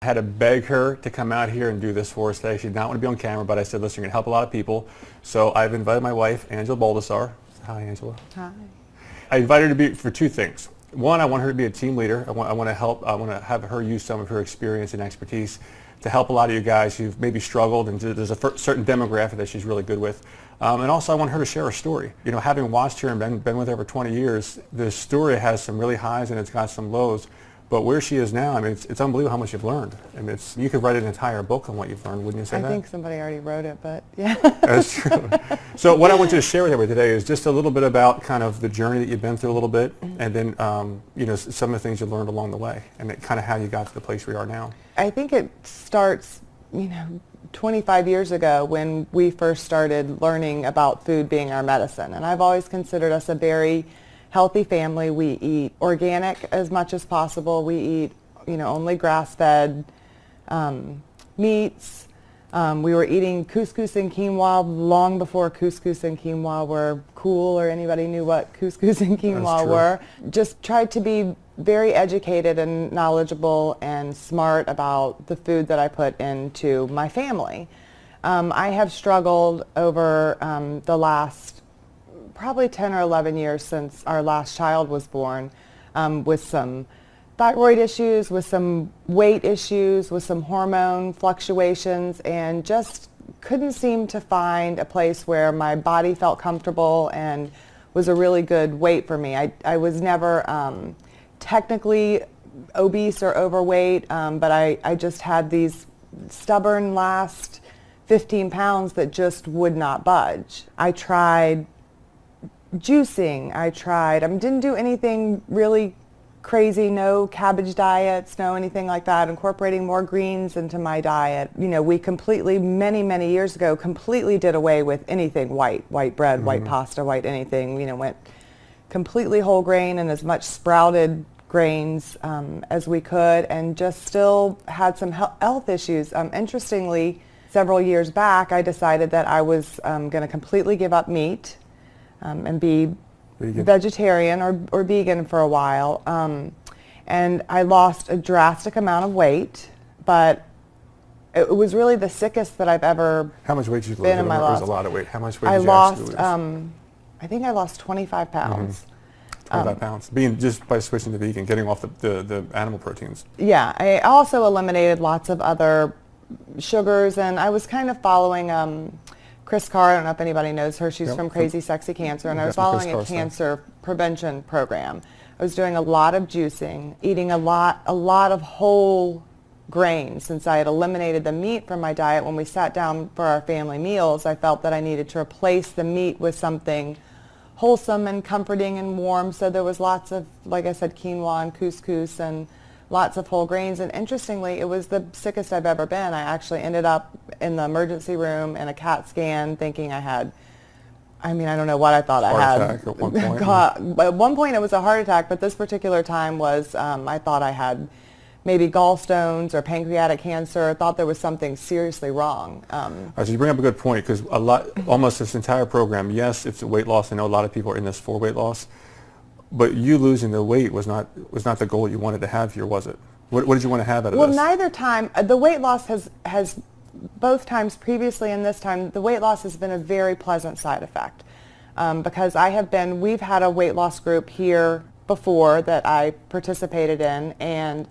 had to beg her to come out here and do this for us today. She did not want to be on camera, but I said, listen, you're going to help a lot of people. So I've invited my wife, Angela Baldasare. Hi, Angela. Hi. I invited her to be for two things. One, I want her to be a team leader. I want to help. I want to have her use some of her experience and expertise to help a lot of you guys who've maybe struggled, and there's a certain demographic that she's really good with. And also I want her to share her story. You know, having watched her and been with her for 20 years, the story has some really highs and it's got some lows. But where she is now, I mean, it's unbelievable how much you've learned. I mean, you could write an entire book on what you've learned, wouldn't you say that? I think somebody already wrote it, but yeah. That's true. So what I want you to share with everybody today is just a little bit about kind of the journey that you've been through a little bit, and then, you know, some of the things you learned along the way, and kind of how you got to the place where you are now. I think it starts, 25 years ago when we first started learning about food being our medicine. And I've always considered us a very healthy family. We eat organic as much as possible. We eat, only grass-fed meats. We were eating couscous and quinoa long before couscous and quinoa were cool or anybody knew what couscous and quinoa were. Just tried to be very educated and knowledgeable and smart about the food that I put into my family. I have struggled over the last probably 10 or 11 years since our last child was born with some thyroid issues, with some weight issues, with some hormone fluctuations, and just couldn't seem to find a place where my body felt comfortable and was a really good weight for me. I was never technically obese or overweight, but I just had these stubborn last 15 pounds that just would not budge. I tried juicing. I didn't do anything really crazy, no cabbage diets, no anything like that, incorporating more greens into my diet. We completely, many, many years ago, completely did away with anything white bread, white pasta, white anything. Went completely whole grain and as much sprouted grains as we could, and just still had some health issues. Interestingly, several years back, I decided that I was going to completely give up meat and be vegetarian or vegan for a while. And I lost a drastic amount of weight, but it was really the sickest that I've ever How much weight did you lose? been in my life. It was a lot of weight. How much weight did you actually lose? I think I lost 25 pounds. 25 pounds. Just by switching to vegan, getting off the animal proteins. Yeah, I also eliminated lots of other sugars, and I was kind of following Chris Carr. I don't know if anybody knows her. She's from Crazy Sexy Cancer, and I was following a cancer prevention program. I was doing a lot of juicing, eating a lot of whole grains. Since I had eliminated the meat from my diet, when we sat down for our family meals, I felt that I needed to replace the meat with something wholesome and comforting and warm. So there was lots of, like I said, quinoa and couscous and lots of whole grains. And interestingly, it was the sickest I've ever been. I actually ended up in the emergency room in a CAT scan thinking I had, I don't know what I thought I had. Heart attack at one point. At one point it was a heart attack, but this particular time was, I thought I had maybe gallstones or pancreatic cancer. I thought there was something seriously wrong. So you bring up a good point, because almost this entire program, yes, it's a weight loss. I know a lot of people are in this for weight loss, but you losing the weight was not the goal you wanted to have here, was it? What did you want to have out of this? Well, neither time. The weight loss has both times previously and this time, the weight loss has been a very pleasant side effect, because we've had a weight loss group here before that I participated in, and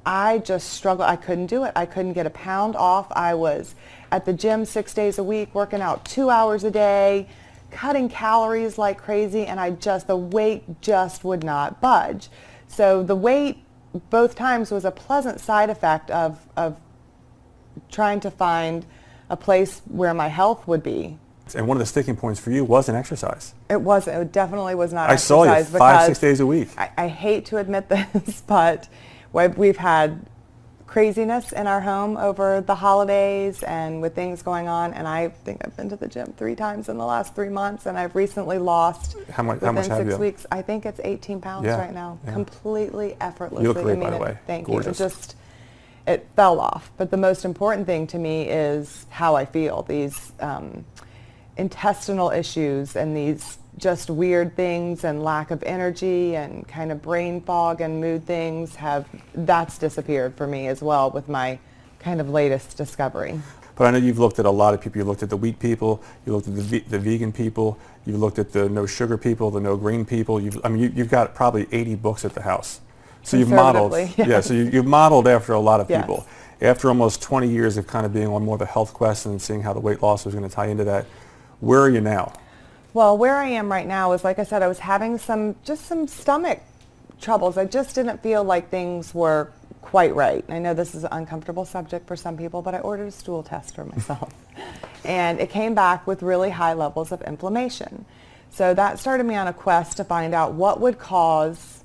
I just struggled. I couldn't do it. I couldn't get a pound off. I was at the gym 6 days a week, working out 2 hours a day, cutting calories like crazy, and the weight just would not budge. So the weight both times was a pleasant side effect of trying to find a place where my health would be. And one of the sticking points for you was an exercise. It definitely was not I exercise. saw you 5-6 days a week. I hate to admit this, but we've had craziness in our home over the holidays and with things going on, and I think I've been to the gym 3 times in the last 3 months, and I've recently lost how much within have 6 you? weeks. I think it's 18 pounds right now, completely effortlessly. You look great, by the way. Thank Gorgeous. you. It fell off, but the most important thing to me is how I feel. intestinal issues and these just weird things and lack of energy and kind of brain fog and mood things that's disappeared for me as well with my kind of latest discovery. But I know you've looked at a lot of people. You looked at the wheat people, you looked at the vegan people, you looked at the no sugar people, the no grain people. You've got probably 80 books at the house. So you've modeled, Yes. yeah. So you've modeled after a lot of Yes. people. After almost 20 years of kind of being on more of a health quest and seeing how the weight loss was going to tie into that, where are you now? Well, where I am right now is, like I said, I was having some stomach troubles. I just didn't feel like things were quite right. I know this is an uncomfortable subject for some people, but I ordered a stool test for myself. And it came back with really high levels of inflammation. So that started me on a quest to find out what would cause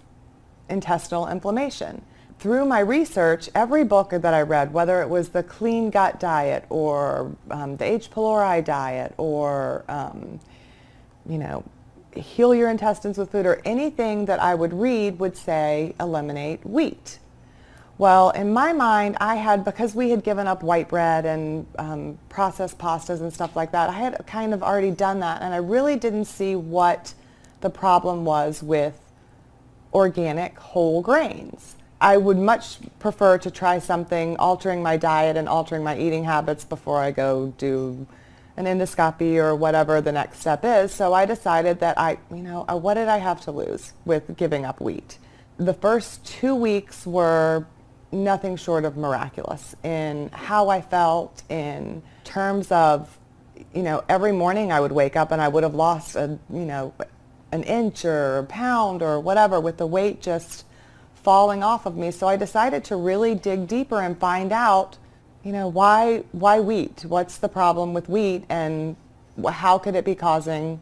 intestinal inflammation. Through my research, every book that I read, whether it was the Clean Gut Diet or the H. pylori diet or heal your intestines with food, or anything that I would read would say eliminate wheat. Well, in my mind, because we had given up white bread and processed pastas and stuff like that, I had kind of already done that, and I really didn't see what the problem was with organic whole grains. I would much prefer to try something, altering my diet and altering my eating habits before I go do an endoscopy or whatever the next step is. So I decided that what did I have to lose with giving up wheat? The first 2 weeks were nothing short of miraculous in how I felt, in terms of, every morning I would wake up and I would have lost an inch or a pound or whatever, with the weight just falling off of me. So I decided to really dig deeper and find out, why wheat? What's the problem with wheat, and how could it be causing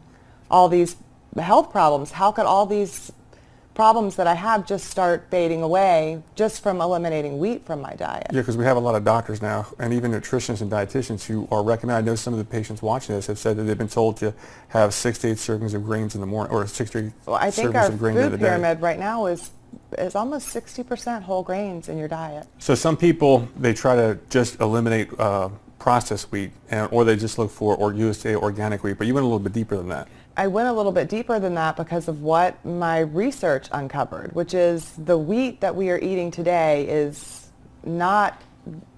all these health problems? How could all these problems that I have just start fading away just from eliminating wheat from my diet? Yeah, because we have a lot of doctors now, and even nutritionists and dietitians who are recommending. I know some of the patients watching this have said that they've been told to have 6 to 8 servings of grains in the morning, or 6 to 8 Well, I think servings our of grain in the food day. pyramid right now is almost 60% whole grains in your diet. So some people, they try to just eliminate processed wheat, or they just look for USA organic wheat, but you went a little bit deeper than that. I went a little bit deeper than that because of what my research uncovered, which is the wheat that we are eating today is not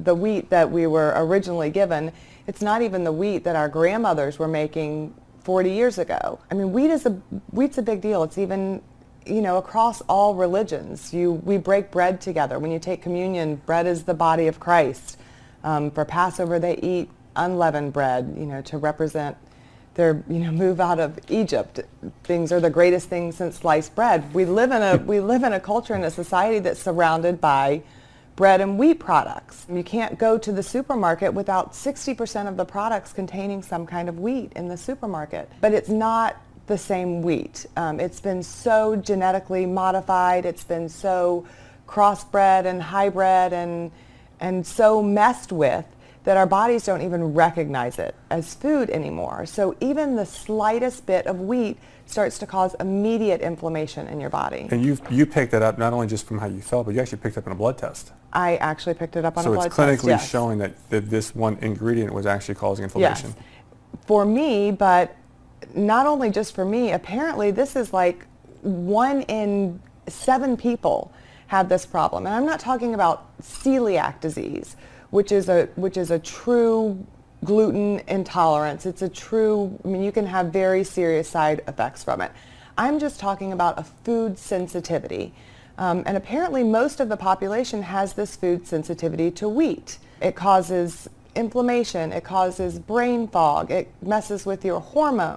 the wheat that we were originally given. It's not even the wheat that our grandmothers were making 40 years ago. I mean, wheat's a big deal. It's even, across all religions. We break bread together. When you take communion, bread is the body of Christ. For Passover, they eat unleavened bread, to represent their, move out of Egypt. Things are the greatest things since sliced bread. We live in a culture and a society that's surrounded by bread and wheat products. You can't go to the supermarket without 60% of the products containing some kind of wheat in the supermarket. But it's not the same wheat. It's been so genetically modified. It's been so crossbred and hybrid and so messed with that our bodies don't even recognize it as food anymore. So even the slightest bit of wheat starts to cause immediate inflammation in your body. And you picked that up not only just from how you felt, but you actually picked it up in a blood test. I actually picked it up on a So blood it's test. clinically Yes. showing that this one ingredient was actually causing inflammation. Yes. For me, but not only just for me, apparently this is like 1 in 7 people have this problem. And I'm not talking about celiac disease, which is a true gluten intolerance. It's a true, you can have very serious side effects from it. I'm just talking about a food sensitivity. And apparently most of the population has this food sensitivity to wheat. It causes inflammation, it causes brain fog, it messes with your hormones.